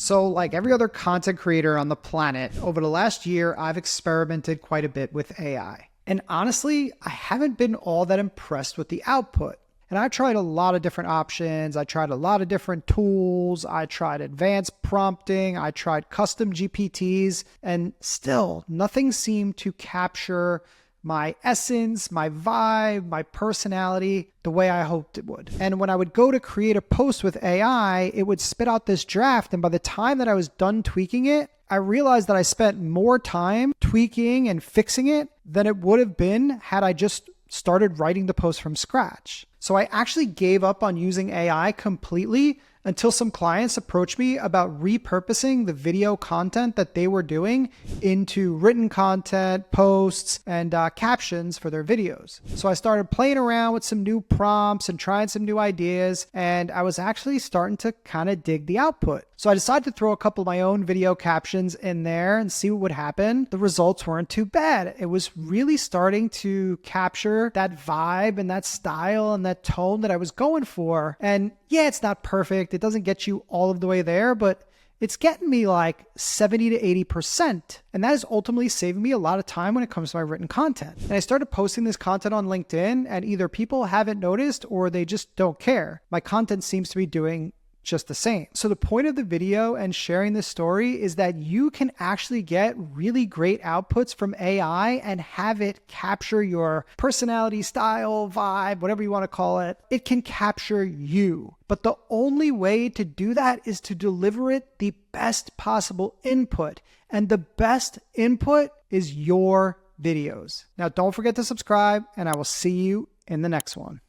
So like every other content creator on the planet, over the last year, I've experimented quite a bit with AI. And honestly, I haven't been all that impressed with the output. And I tried a lot of different options. I tried a lot of different tools. I tried advanced prompting. I tried custom GPTs, and still nothing seemed to capture my essence, my vibe, my personality, the way I hoped it would. And when I would go to create a post with AI, it would spit out this draft. And by the time that I was done tweaking it, I realized that I spent more time tweaking and fixing it than it would have been had I just started writing the post from scratch. So I actually gave up on using AI completely until some clients approached me about repurposing the video content that they were doing into written content, posts, and captions for their videos. So I started playing around with some new prompts and trying some new ideas, and I was actually starting to kind of dig the output. So I decided to throw a couple of my own video captions in there and see what would happen. The results weren't too bad. It was really starting to capture that vibe and that style and that tone that I was going for. And yeah, it's not perfect. It doesn't get you all of the way there, but it's getting me like 70 to 80%. And that is ultimately saving me a lot of time when it comes to my written content. And I started posting this content on LinkedIn, and either people haven't noticed or they just don't care. My content seems to be doing just the same. So the point of the video and sharing this story is that you can actually get really great outputs from AI and have it capture your personality, style, vibe, whatever you want to call it. It can capture you. But the only way to do that is to deliver it the best possible input. And the best input is your videos. Now, don't forget to subscribe, and I will see you in the next one.